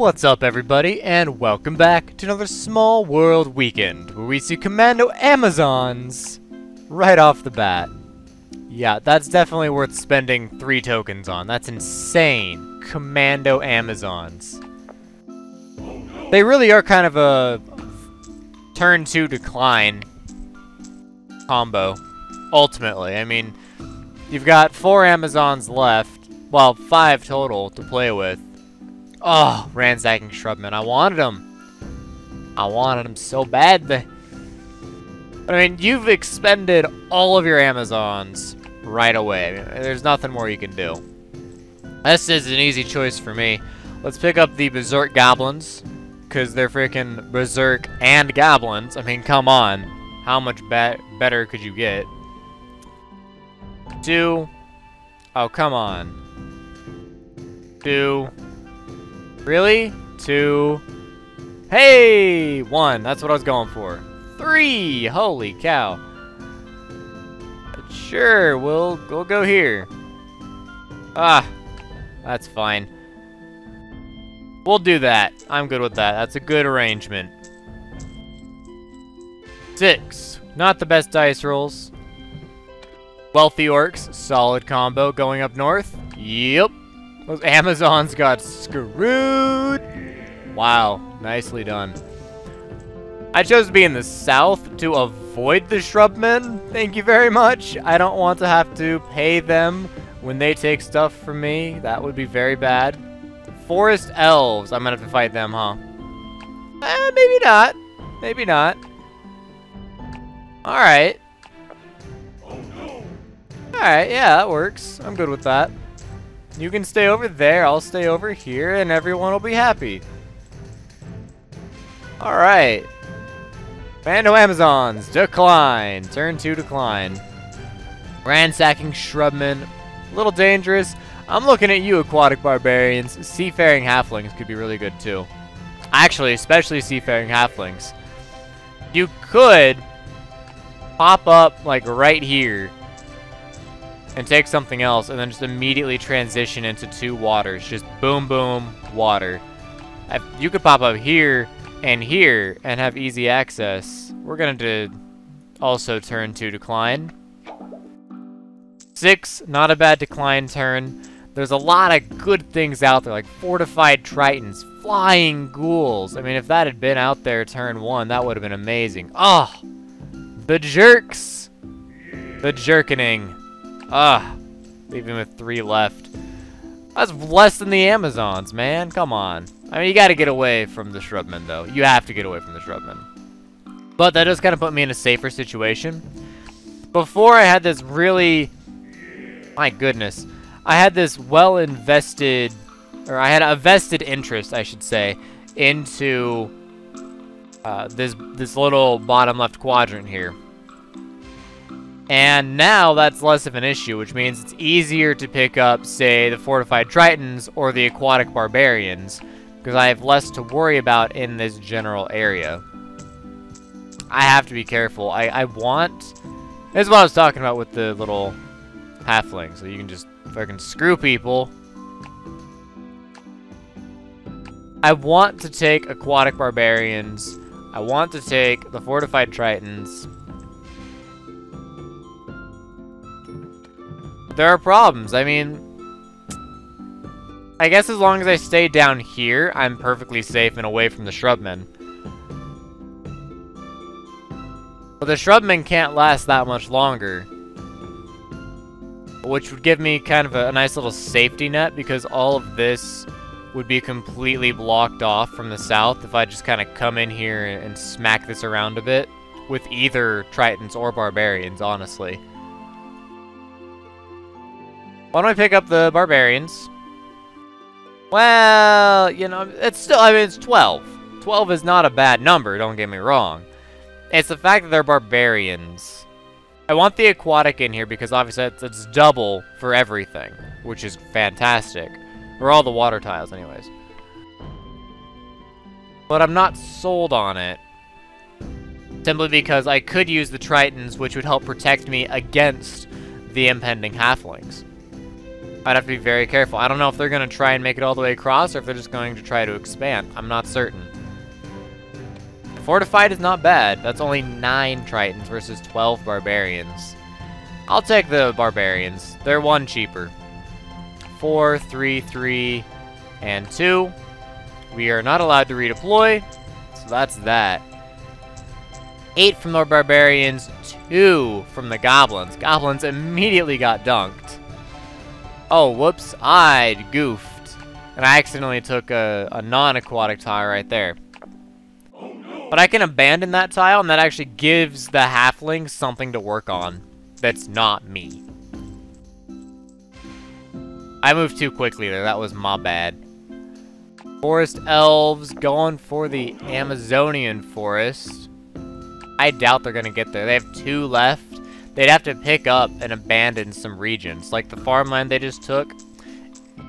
What's up, everybody, and welcome back to another Small World Weekend, where we see Commando Amazons right off the bat. Yeah, that's definitely worth spending 3 tokens on. That's insane. Commando Amazons. They really are kind of a turn 2 decline combo, ultimately. I mean, you've got 4 Amazons left, well, 5 total to play with. Oh, Ransacking Shrubman. I wanted him. I wanted him so bad. But I mean, you've expended all of your Amazons right away. I mean, there's nothing more you can do. This is an easy choice for me. Let's pick up the Berserk Goblins, because they're freaking Berserk and Goblins. I mean, come on. How much better could you get? 2. Oh, come on. 2. Really? 2. Hey! 1. That's what I was going for. 3! Holy cow. But sure, we'll go here. Ah, that's fine. We'll do that. I'm good with that. That's a good arrangement. 6. Not the best dice rolls. Wealthy Orcs. Solid combo going up north. Yep. Those Amazons got screwed. Wow, nicely done. I chose to be in the south to avoid the Shrubmen. Thank you very much. I don't want to have to pay them when they take stuff from me. That would be very bad. Forest Elves. I'm gonna have to fight them, huh? Maybe not. Maybe not. Alright. Alright, yeah, that works. I'm good with that. You can stay over there, I'll stay over here, and everyone will be happy. Alright. Commando Amazons, decline. Turn 2, decline. Ransacking Shrubmen, a little dangerous. I'm looking at you, Aquatic Barbarians. Seafaring Halflings could be really good too. Actually, especially Seafaring Halflings. You could pop up, like, right here and take something else, and then just immediately transition into 2 waters. Just boom, boom, water. You could pop up here and have easy access. We're going to also turn 2 decline. 6, not a bad decline turn. There's a lot of good things out there, like Fortified Tritons, Flying Ghouls. I mean, if that had been out there turn 1, that would have been amazing. Oh, the jerks. The jerkening. Ah, leaving with 3 left. That's less than the Amazons, man. Come on. I mean, you got to get away from the Shrubmen, though. You have to get away from the Shrubmen. But that does kind of put me in a safer situation. Before, I had this really... My goodness. I had this well-invested... Or I had a vested interest, I should say, into this little bottom left quadrant here. And now that's less of an issue, which means it's easier to pick up, say, the Fortified Tritons or the Aquatic Barbarians, because I have less to worry about in this general area. I have to be careful. I want... This is what I was talking about with the little halflings, so you can just fucking screw people. I want to take Aquatic Barbarians. I want to take the Fortified Tritons. There are problems. I mean, I guess as long as I stay down here, I'm perfectly safe and away from the Shrubmen. But the Shrubmen can't last that much longer, which would give me kind of a nice little safety net, because all of this would be completely blocked off from the south if I just kind of come in here and smack this around a bit with either Tritons or Barbarians, honestly. Why don't I pick up the Barbarians? Well, you know, it's still, I mean, it's 12. 12 is not a bad number, don't get me wrong. It's the fact that they're Barbarians. I want the Aquatic in here because obviously it's double for everything, which is fantastic. Or all the water tiles, anyways. But I'm not sold on it. Simply because I could use the Tritons, which would help protect me against the impending Halflings. I'd have to be very careful. I don't know if they're going to try and make it all the way across or if they're just going to try to expand. I'm not certain. Fortified is not bad. That's only 9 Tritons versus 12 Barbarians. I'll take the Barbarians. They're 1 cheaper. 4, 3, 3, and 2. We are not allowed to redeploy, so that's that. 8 from the Barbarians, 2 from the Goblins. Goblins immediately got dunked. Oh, whoops, I goofed. And I accidentally took a non-aquatic tile right there. But I can abandon that tile, and that actually gives the halfling something to work on. That's not me. I moved too quickly there, that was my bad. Forest elves going for the Amazonian forest. I doubt they're gonna get there. They have 2 left. They'd have to pick up and abandon some regions, like the farmland they just took,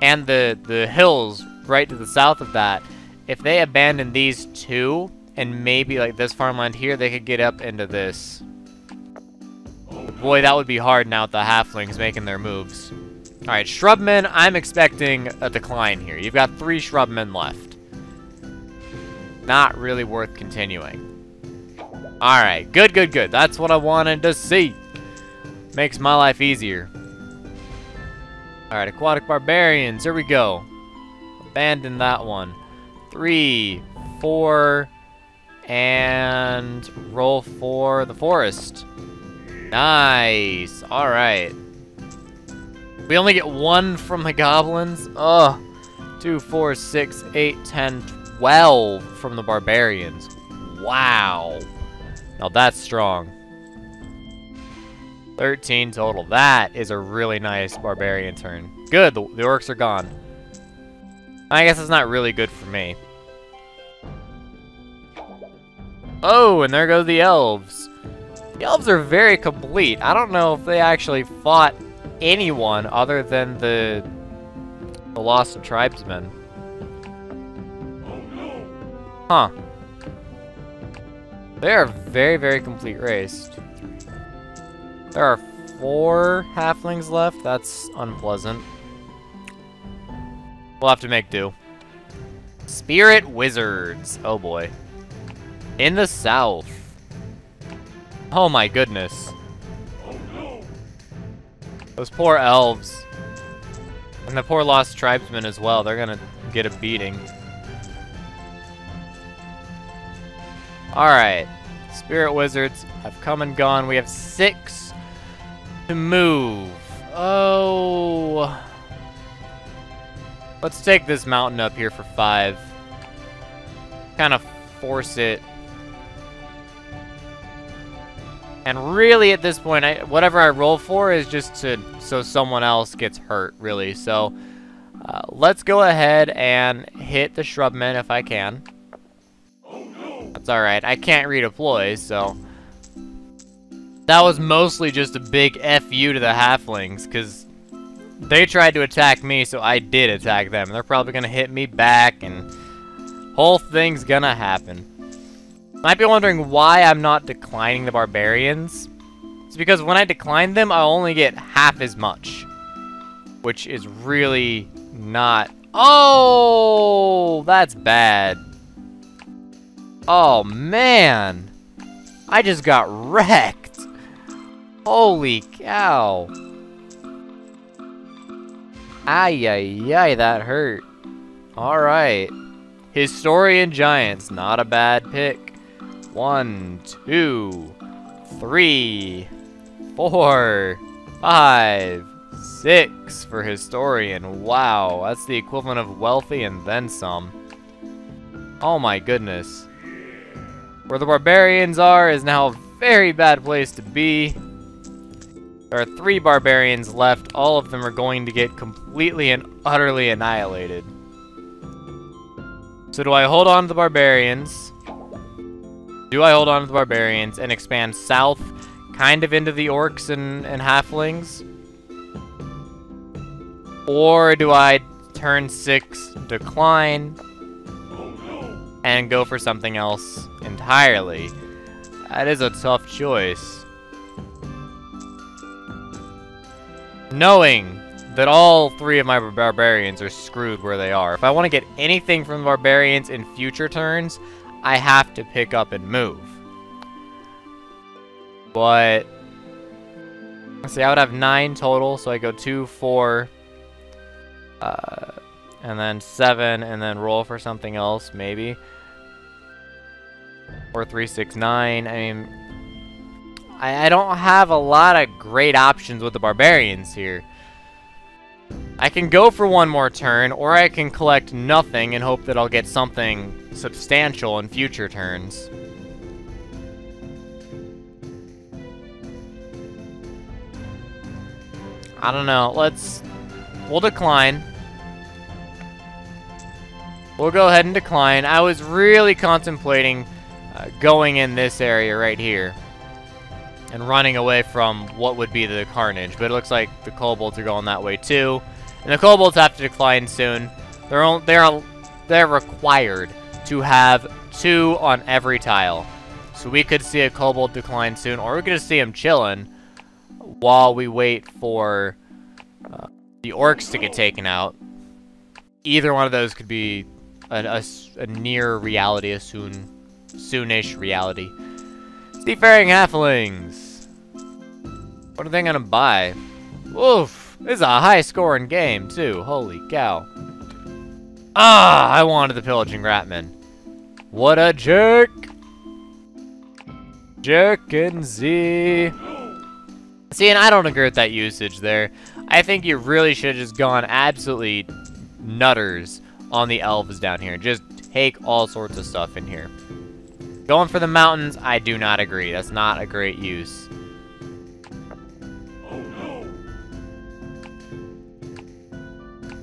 and the hills right to the south of that. If they abandon these 2, and maybe like this farmland here, they could get up into this. But boy, that would be hard now with the halflings making their moves. Alright, shrubmen, I'm expecting a decline here. You've got 3 shrubmen left. Not really worth continuing. Alright, good, good, good. That's what I wanted to see. Makes my life easier. Alright, aquatic barbarians, here we go. Abandon that one. 3, 4, and roll for the forest. Nice. Alright. We only get 1 from the goblins. Ugh. 2, 4, 6, 8, 10, 12 from the barbarians. Wow. Now that's strong. 13 total. That is a really nice barbarian turn. Good, the orcs are gone. I guess it's not really good for me. Oh, and there go the elves. The elves are very complete. I don't know if they actually fought anyone other than the lost tribesmen. Huh. They are a very, very complete race. There are 4 halflings left. That's unpleasant. We'll have to make do. Spirit wizards. Oh boy. In the south. Oh my goodness. Those poor elves. And the poor lost tribesmen as well. They're gonna get a beating. Alright. Spirit wizards have come and gone. We have 6 to move. Oh. Let's take this mountain up here for 5. Kind of force it. And really at this point, whatever I roll for is just so someone else gets hurt, really. So let's go ahead and hit the shrubmen if I can. That's alright. I can't redeploy, so that was mostly just a big FU to the halflings, because they tried to attack me, so I did attack them. They're probably going to hit me back, and whole thing's gonna happen. Might be wondering why I'm not declining the barbarians. It's because when I decline them, I only get half as much, which is really not... Oh, that's bad. Oh, man. I just got wrecked. Holy cow. Ay, ay, ay, that hurt. Alright. Historian Giants, not a bad pick. 1, 2, 3, 4, 5, 6 for Historian. Wow, that's the equivalent of wealthy and then some. Oh my goodness. Where the barbarians are is now a very bad place to be. There are 3 barbarians left. All of them are going to get completely and utterly annihilated. So do I hold on to the barbarians? Do I hold on to the barbarians and expand south, kind of into the orcs and halflings? Or do I turn 6, decline, and go for something else entirely? That is a tough choice. Knowing that all 3 of my barbarians are screwed where they are. If I want to get anything from the barbarians in future turns, I have to pick up and move. But, let's see, I would have 9 total, so I go 2, 4, and then 7, and then roll for something else, maybe. 4, 3, 6, 9. I mean, I don't have a lot of great options with the barbarians here. I can go for 1 more turn, or I can collect nothing and hope that I'll get something substantial in future turns. I don't know. We'll decline. We'll go ahead and decline. I was really contemplating going in this area right here and running away from what would be the carnage, but it looks like the kobolds are going that way too, and the kobolds have to decline soon. They're required to have 2 on every tile, so we could see a kobold decline soon, or we could just see him chilling while we wait for the orcs to get taken out. Either one of those could be a near reality, a soonish reality. Seafaring halflings. What are they gonna buy? Oof! This is a high-scoring game too. Holy cow! Ah, I wanted the pillaging ratman. What a jerk! Jerk and Z. See, and I don't agree with that usage there. I think you really should have just gone absolutely nutters on the elves down here. Just take all sorts of stuff in here. Going for the mountains, I do not agree. That's not a great use. Oh, no.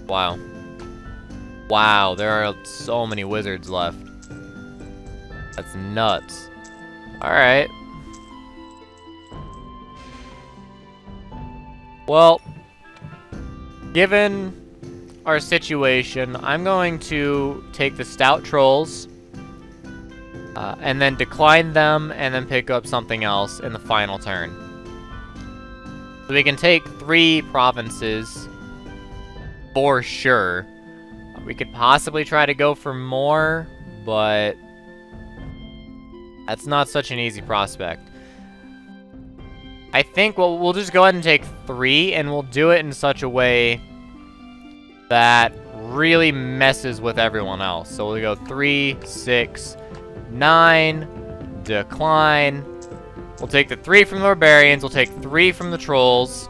Wow. Wow, there are so many wizards left. That's nuts. Alright. Well, given our situation, I'm going to take the stout trolls and then decline them and then pick up something else in the final turn. So we can take 3 provinces for sure. We could possibly try to go for more, but that's not such an easy prospect. I think we'll just go ahead and take 3, and we'll do it in such a way that really messes with everyone else. So we'll go 3, 6, 9, decline. We'll take the 3 from the barbarians, we'll take 3 from the trolls,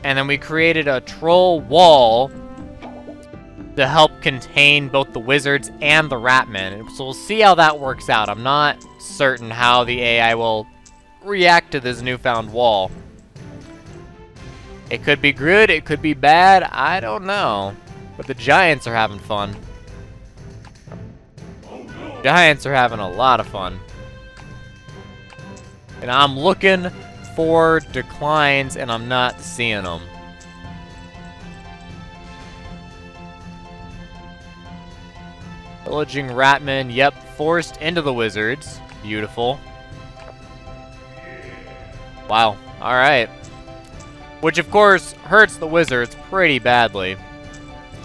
and then we created a troll wall to help contain both the wizards and the ratmen. So we'll see how that works out. I'm not certain how the AI will react to this newfound wall. It could be good, it could be bad, I don't know. But the giants are having fun. Giants are having a lot of fun. And I'm looking for declines and I'm not seeing them. Pillaging ratmen, yep, forced into the wizards. Beautiful. Wow, alright. Which, of course, hurts the wizards pretty badly.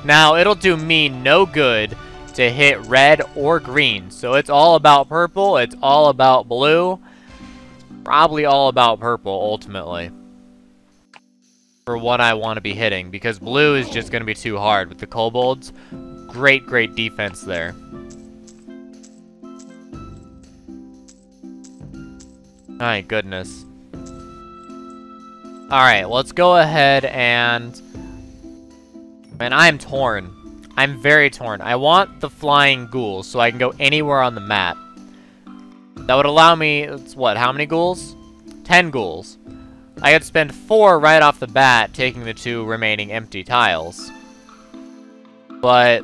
Now, it'll do me no good to hit red or green. So it's all about purple, it's all about blue. Probably all about purple, ultimately. For what I want to be hitting. Because blue is just going to be too hard with the kobolds. Great, great defense there. My goodness. Alright, let's go ahead and... Man, I'm torn. I'm very torn. I want the flying ghouls so I can go anywhere on the map. That would allow me... It's what, how many ghouls? 10 ghouls. I could spend 4 right off the bat taking the 2 remaining empty tiles. But...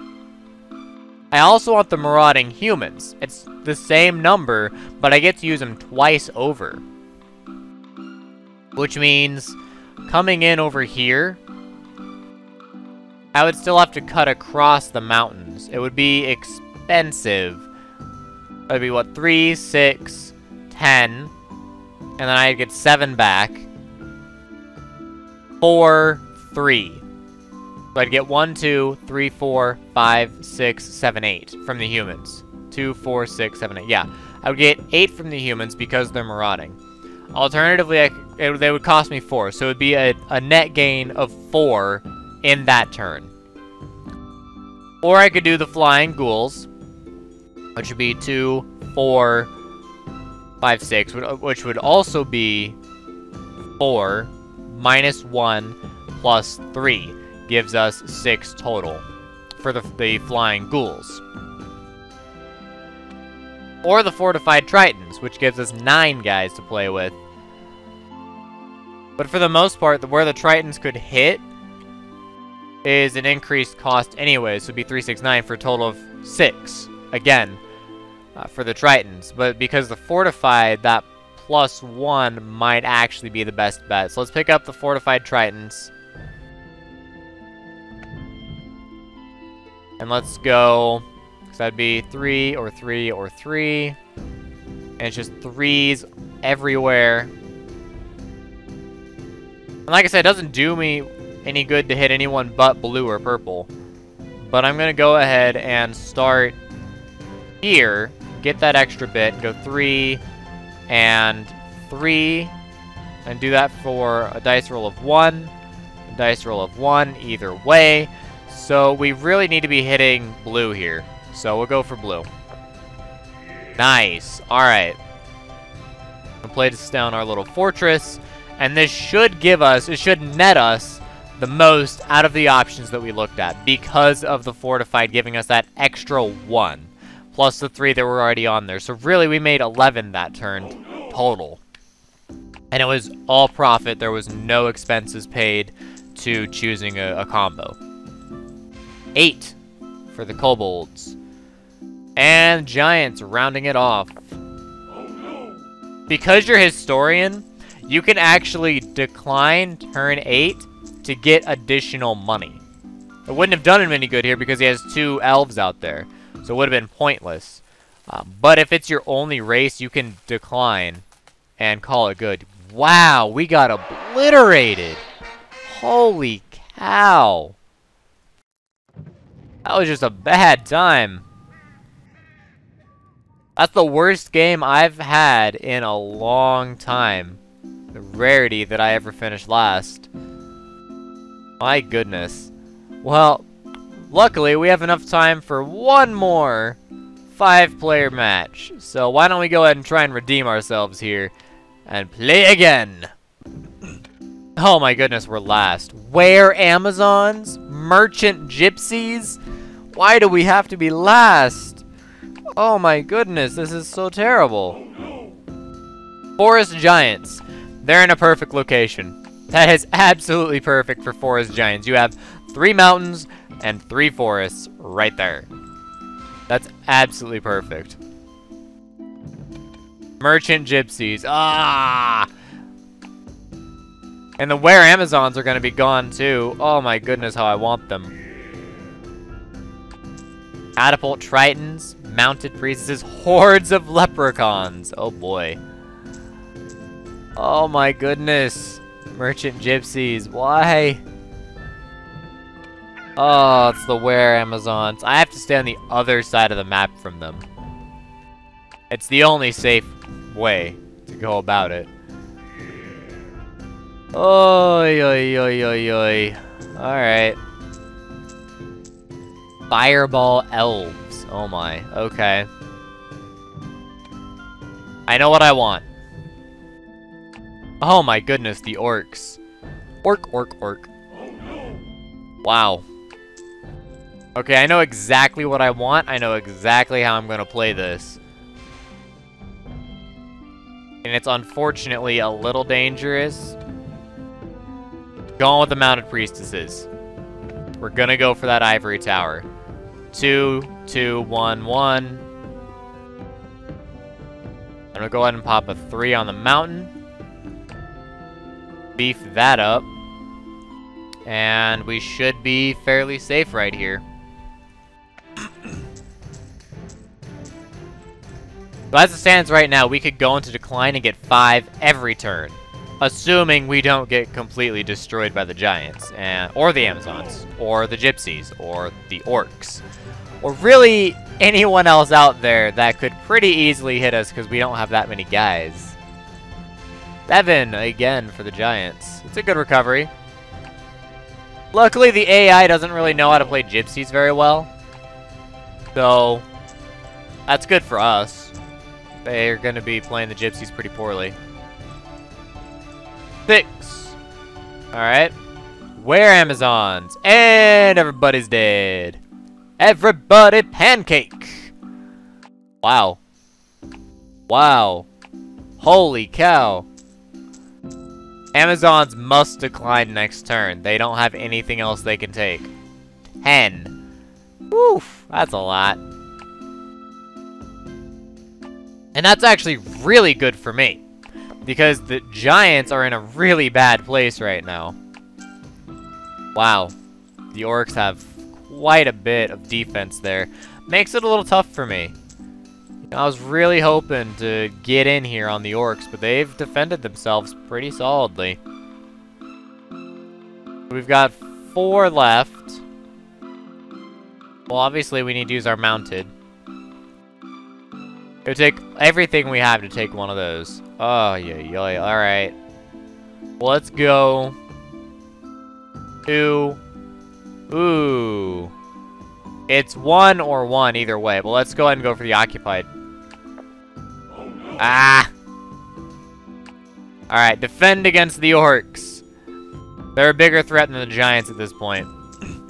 I also want the marauding humans. It's the same number, but I get to use them twice over. Which means, coming in over here, I would still have to cut across the mountains. It would be expensive. It would be, what, 3, 6, 10, and then I'd get 7 back. 4, 3. So I'd get 1, 2, 3, 4, 5, 6, 7, 8 from the humans. 2, 4, 6, 7, 8. Yeah, I would get 8 from the humans because they're marauding. Alternatively, they would cost me 4, so it would be a net gain of 4 in that turn. Or I could do the flying ghouls, which would be 2, 4, 5, 6, which would also be 4 minus 1 plus 3. Gives us 6 total for the flying ghouls. Or the fortified tritons, which gives us 9 guys to play with. But for the most part, where the tritons could hit is an increased cost anyway, so it'd be 3, 6, 9 for a total of 6. Again, for the tritons. But because the fortified, that plus 1 might actually be the best bet. So let's pick up the fortified tritons. And let's go, because that'd be 3 or 3 or 3. And it's just 3s everywhere. And like I said, it doesn't do me any good to hit anyone but blue or purple. But I'm going to go ahead and start here, get that extra bit, go 3 and 3. And do that for a dice roll of 1, a dice roll of 1, either way. So we really need to be hitting blue here. So we'll go for blue. Nice. Alright. We'll place down our little fortress. And this should give us, it should net us the most out of the options that we looked at. Because of the fortified giving us that extra 1. Plus the 3 that were already on there. So really we made 11 that turn total. And it was all profit. There was no expenses paid to choosing a combo. 8 for the kobolds. And giants rounding it off. Because you're historian, you can actually decline turn 8 to get additional money. It wouldn't have done him any good here because he has 2 elves out there. So it would have been pointless. But if it's your only race, you can decline and call it good. Wow, we got obliterated. Holy cow. That was just a bad time. That's the worst game I've had in a long time. The rarity that I ever finished last. My goodness. Well, luckily we have enough time for one more 5-player match. So why don't we go ahead and try and redeem ourselves here and play again. Oh my goodness, we're last. Where Amazons? Merchant gypsies? Why do we have to be last? Oh my goodness, this is so terrible. Forest giants. They're in a perfect location. That is absolutely perfect for forest giants. You have 3 mountains and 3 forests right there. That's absolutely perfect. Merchant gypsies. Ah! And the Were Amazons are going to be gone too. Oh my goodness, how I want them. Catapult tritons, mounted priestesses, hordes of leprechauns. Oh boy. Oh my goodness. Merchant gypsies, why? Oh, it's the Were Amazons. I have to stay on the other side of the map from them. It's the only safe way to go about it. Oy, oy, oy, oy, oy. Alright. Fireball elves. Oh my. Okay. I know what I want. Oh my goodness, the orcs. Orc, orc, orc. Wow. Okay, I know exactly what I want. I know exactly how I'm gonna play this. And it's unfortunately a little dangerous. Going with the mounted priestesses. We're gonna go for that ivory tower. 2, 2, 1, 1. I'm gonna go ahead and pop a 3 on the mountain. Beef that up. And we should be fairly safe right here. So as it stands right now, we could go into decline and get 5 every turn. Assuming we don't get completely destroyed by the giants, or the Amazons, or the gypsies, or the orcs, or really anyone else out there that could pretty easily hit us because we don't have that many guys. 7 again for the giants. It's a good recovery. Luckily, the AI doesn't really know how to play gypsies very well, so that's good for us. They're going to be playing the gypsies pretty poorly. 6. Alright. Where Amazons? And everybody's dead. Everybody pancake. Wow. Wow. Holy cow. Amazons must decline next turn. They don't have anything else they can take. 10. Woof. That's a lot. And that's actually really good for me, because the giants are in a really bad place right now. Wow. The orcs have quite a bit of defense there. Makes it a little tough for me. I was really hoping to get in here on the orcs, but they've defended themselves pretty solidly. We've got 4 left. Well, obviously we need to use our mounted. It would take everything we have to take one of those. Oh, yeah. Alright. Well, let's go to... Ooh. It's 1 or 1 either way. But let's go ahead and go for the occupied. Ah! Alright, defend against the orcs. They're a bigger threat than the giants at this point.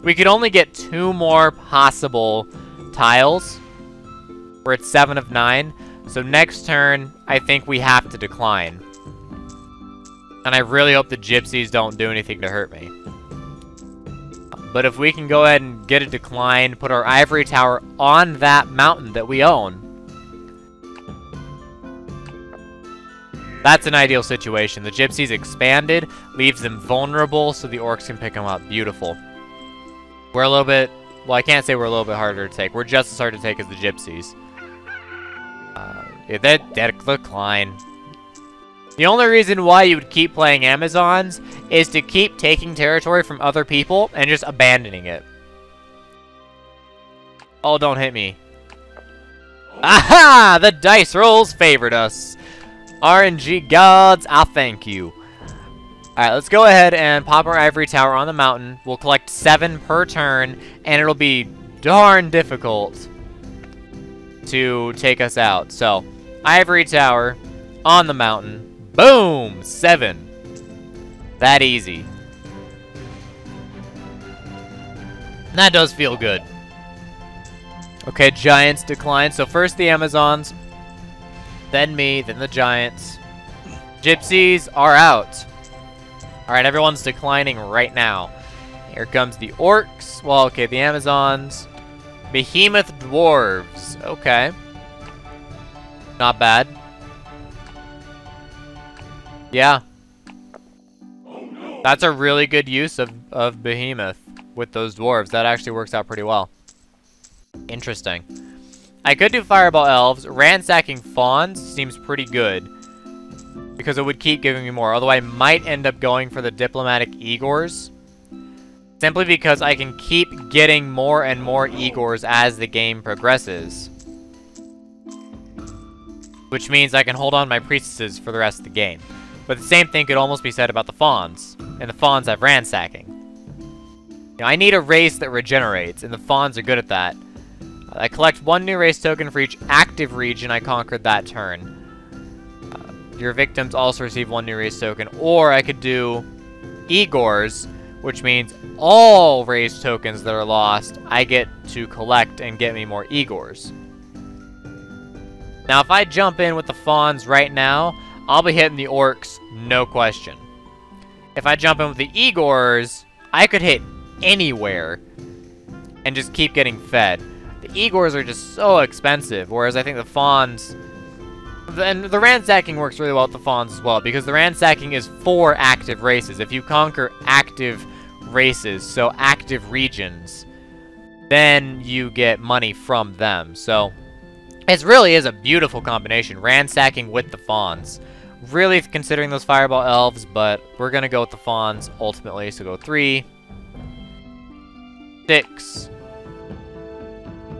We could only get 2 more possible tiles. We're at 7 of 9. So next turn, I think we have to decline. And I really hope the gypsies don't do anything to hurt me. But if we can go ahead and get a decline, put our ivory tower on that mountain that we own, that's an ideal situation. The gypsies expanded, leaves them vulnerable so the orcs can pick them up. Beautiful. We're a little bit... Well, I can't say we're a little bit harder to take. We're just as hard to take as the gypsies. Yeah, that decline. The only reason why you would keep playing Amazons is to keep taking territory from other people and just abandoning it. Oh, don't hit me. Aha! The dice rolls favored us. RNG gods, I thank you. Alright, let's go ahead and pop our ivory tower on the mountain. We'll collect 7 per turn, and it'll be darn difficult to take us out. So, ivory tower on the mountain. Boom! 7. That easy. That does feel good. Okay, giants decline. So first the Amazons, then me, then the giants. Gypsies are out. Alright, everyone's declining right now. Here comes the orcs. Well, okay, the Amazons. Behemoth dwarves. Okay. Not bad. Yeah. That's a really good use of Behemoth with those dwarves. That actually works out pretty well. Interesting. I could do Fireball Elves. Ransacking Fawns seems pretty good, because it would keep giving me more. Although I might end up going for the Diplomatic Igors, simply because I can keep getting more and more Igors as the game progresses. Which means I can hold on my priestesses for the rest of the game. But the same thing could almost be said about the Fawns. And the Fawns have Ransacking. You know, I need a race that regenerates, and the Fawns are good at that. I collect 1 new race token for each active region I conquered that turn. Your victims also receive 1 new race token. Or I could do Igors, which means all race tokens that are lost, I get to collect and get me more Igors. Now, if I jump in with the Fawns right now, I'll be hitting the orcs, no question. If I jump in with the Igors, I could hit anywhere and just keep getting fed. The Igors are just so expensive, whereas I think the Fawns... And the Ransacking works really well with the Fawns as well, because the Ransacking is for active races. If you conquer active races, so active regions, then you get money from them. So, it really is a beautiful combination, Ransacking with the Fawns. really considering those Fireball Elves, but we're going to go with the Fawns ultimately. So go 3, 6,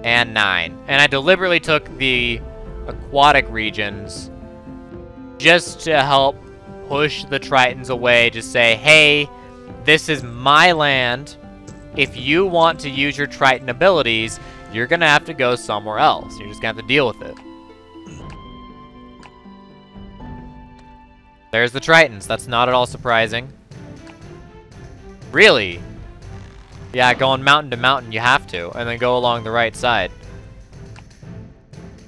and 9. And I deliberately took the aquatic regions just to help push the Tritons away. Just say, hey, this is my land. If you want to use your Triton abilities, you're going to have to go somewhere else. You're just going to have to deal with it. There's the Tritons. That's not at all surprising. Really? Yeah, going mountain to mountain, you have to. And then go along the right side.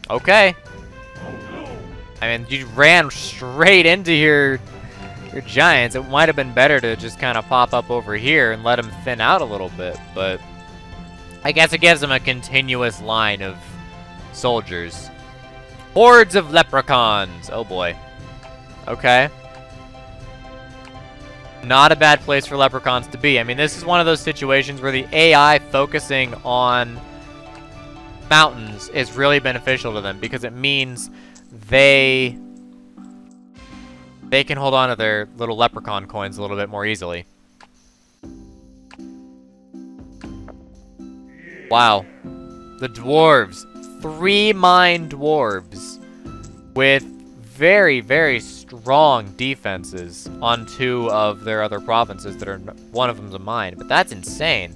Okay. I mean, you ran straight into your giants. It might have been better to just kind of pop up over here and let them thin out a little bit. But I guess it gives them a continuous line of soldiers. Hordes of leprechauns. Oh, boy. Okay. Not a bad place for leprechauns to be. I mean, this is one of those situations where the AI focusing on mountains is really beneficial to them because it means they can hold on to their little leprechaun coins a little bit more easily. Wow. The dwarves. 3 mine dwarves with very, very strong defenses on 2 of their other provinces that are, one of them's a mine, but that's insane.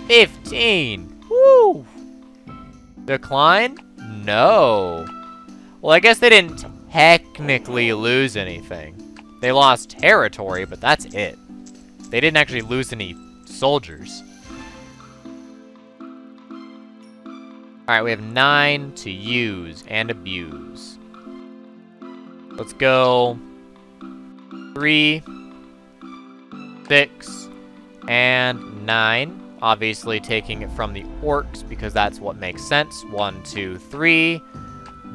15! Woo! Decline? No. Well, I guess they didn't technically lose anything. They lost territory, but that's it. They didn't actually lose any soldiers. Alright, we have 9 to use and abuse. Let's go 3, 6, and 9. Obviously taking it from the orcs because that's what makes sense. 1, 2, 3.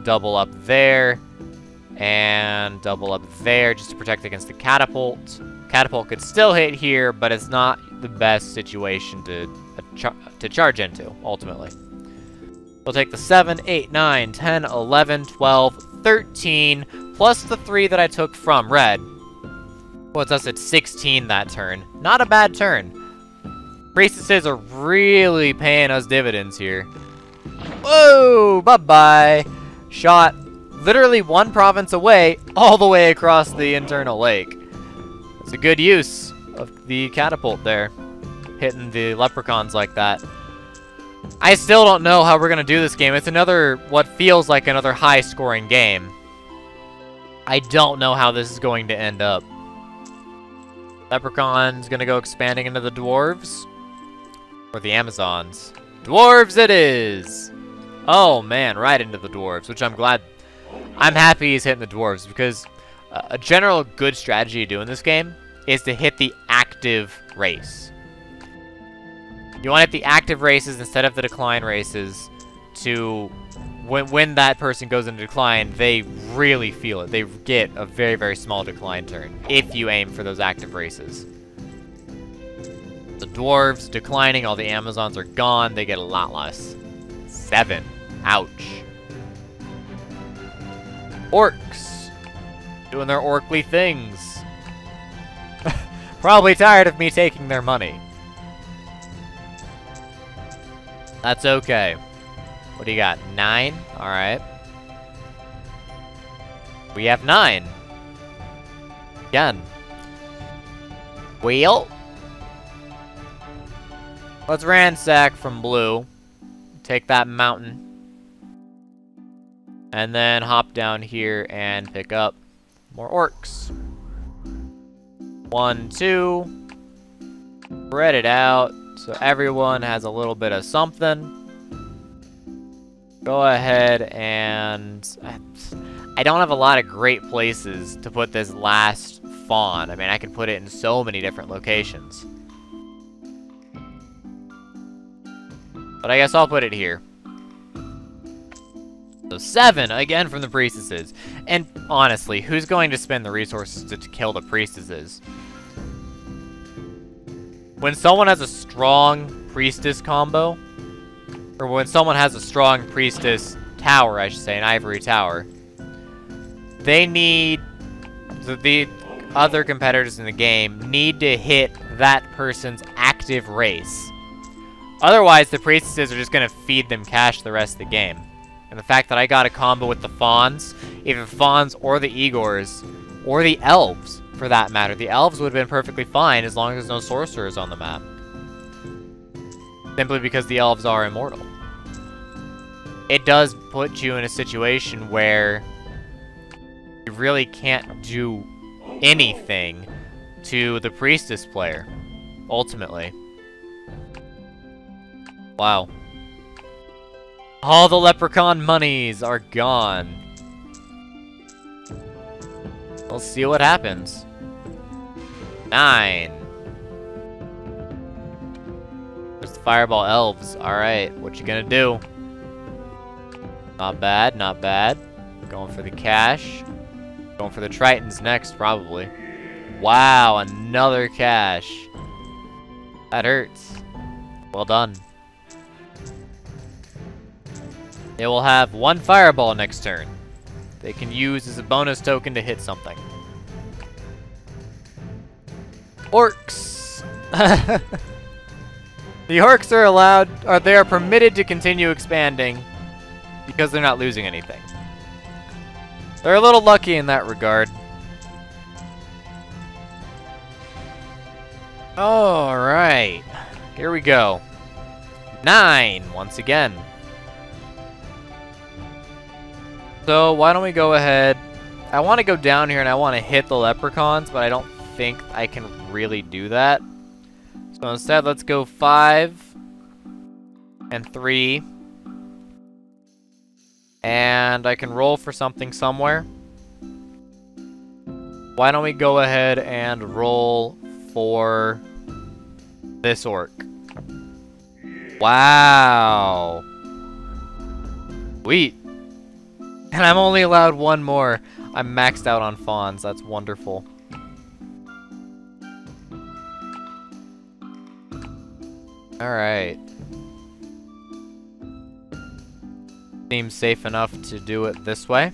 Double up there. And double up there just to protect against the catapult. Catapult could still hit here, but it's not the best situation to charge into, ultimately. We'll take the 7, 8, 9, 10, 11, 12, 13, plus the 3 that I took from red. Puts us at 16 that turn. Not a bad turn. Priestesses are really paying us dividends here. Whoa! Bye-bye! Shot literally 1 province away, all the way across the internal lake. It's a good use of the catapult there. Hitting the leprechauns like that. I still don't know how we're going to do this game. It's another, what feels like another high-scoring game. I don't know how this is going to end up. Leprechaun's going to go expanding into the dwarves. Or the Amazons. Dwarves it is! Oh, man, right into the dwarves, which I'm glad. I'm happy he's hitting the dwarves, because a general good strategy to do in this game is to hit the active race. You want to hit the active races instead of the decline races to, when that person goes into decline, they really feel it. They get a very, very small decline turn if you aim for those active races. The dwarves declining, all the Amazons are gone, they get a lot less. 7. Ouch. Orcs. Doing their orcly things. Probably tired of me taking their money. That's okay. What do you got? 9? Alright. We have 9. Again. Well. Let's ransack from blue. Take that mountain. And then hop down here and pick up more orcs. 1, 2. Spread it out so everyone has a little bit of something. Go ahead and... I don't have a lot of great places to put this last fawn. I mean, I could put it in so many different locations. But I guess I'll put it here. So 7, again from the priestesses. And honestly, who's going to spend the resources to kill the priestesses? When someone has a strong priestess combo, or when someone has a strong priestess tower, I should say, an ivory tower, they need the other competitors in the game need to hit that person's active race. Otherwise, the priestesses are just going to feed them cash the rest of the game. And the fact that I got a combo with the fawns, either the fawns or the Igors, or the elves, for that matter. The elves would have been perfectly fine as long as there's no sorcerers on the map. Simply because the elves are immortal. It does put you in a situation where you really can't do anything to the priestess player, ultimately. Wow. All the leprechaun monies are gone. We'll see what happens. 9. There's the fireball elves. Alright, what you gonna do? Not bad, not bad. Going for the cash. Going for the tritons next, probably. Wow, another cash. That hurts. Well done. They will have 1 fireball next turn. They can use as a bonus token to hit something. Orcs! The orcs are allowed, or they are permitted to continue expanding because they're not losing anything. They're a little lucky in that regard. Alright, here we go. 9, once again. So, why don't we go ahead... I want to go down here and I want to hit the leprechauns, but I don't think I can really do that. So instead, let's go 5 and 3. And I can roll for something somewhere. Why don't we go ahead and roll for this orc? Wow. Sweet. And I'm only allowed 1 more. I'm maxed out on fawns. That's wonderful. Alright. Seems safe enough to do it this way.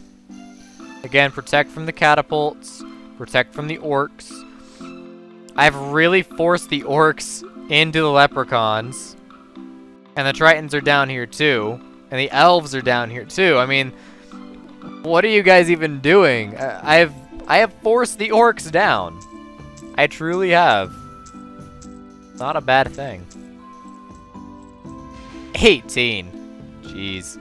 Again, protect from the catapults. Protect from the orcs. I've really forced the orcs into the leprechauns. And the tritons are down here too. And the elves are down here too. I mean... what are you guys even doing? I have forced the orcs down. I truly have. Not a bad thing. 18. Jeez.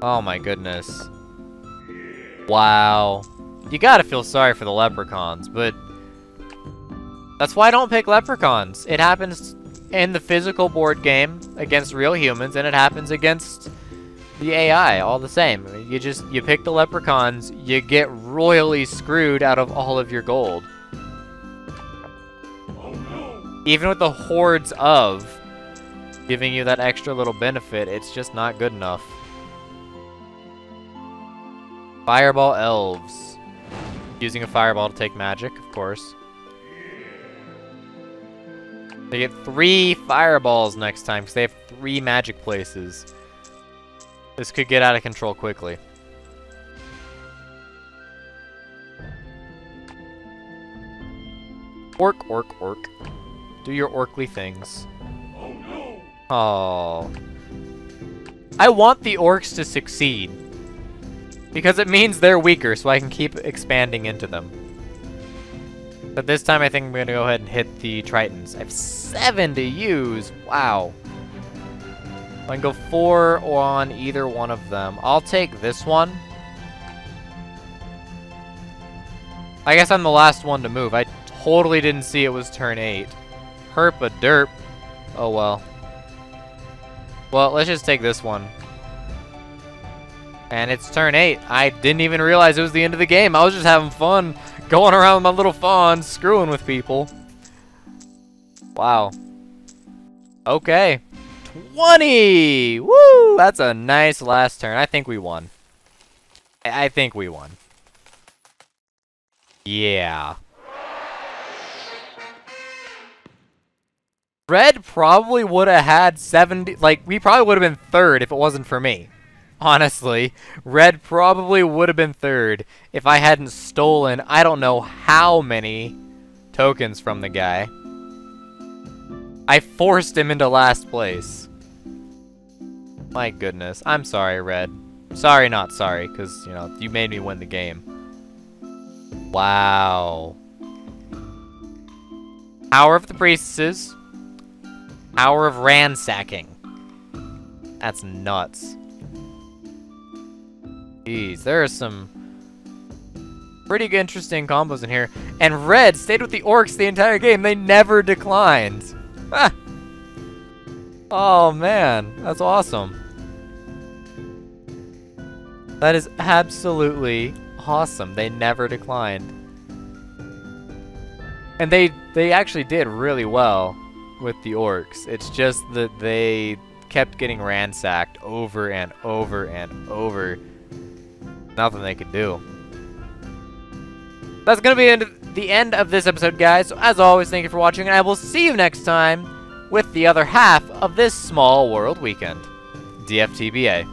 Oh my goodness. Wow. You gotta feel sorry for the leprechauns, but that's why I don't pick leprechauns. It happens in the physical board game against real humans, and it happens against the AI all the same. I mean, you pick the leprechauns, you get royally screwed out of all of your gold. Even with the hordes of giving you that extra little benefit, it's just not good enough. Fireball elves. Using a fireball to take magic, of course. They get 3 fireballs next time because they have 3 magic places. This could get out of control quickly. Orc, orc, orc. Do your orcly things. Oh. I want the orcs to succeed. Because it means they're weaker, so I can keep expanding into them. But this time I think I'm going to go ahead and hit the tritons. I have 7 to use. Wow. I can go 4 on either one of them. I'll take this one. I guess I'm the last one to move. I totally didn't see it was turn 8. Herp a derp. Oh well. Well, let's just take this one. And it's turn 8. I didn't even realize it was the end of the game. I was just having fun going around with my little fawns, screwing with people. Wow. Okay. 20! Woo! That's a nice last turn. I think we won. I think we won. Yeah. Red probably would have had 70, like, we probably would have been third if it wasn't for me. Honestly, Red probably would have been third if I hadn't stolen I don't know how many tokens from the guy. I forced him into last place. My goodness. I'm sorry, Red. Sorry, not sorry, because, you know, you made me win the game. Wow. Hour of the Priestesses. Hour of Ransacking. That's nuts. Jeez, there are some pretty good, interesting combos in here. And Red stayed with the Orcs the entire game. They never declined. Oh, man. That's awesome. That is absolutely awesome. They never declined. And they actually did really well with the Orcs. It's just that they kept getting ransacked over and over and over. Nothing they could do. That's going to be the end of this episode, guys. So as always, thank you for watching, and I will see you next time with the other half of this Small World Weekend. DFTBA.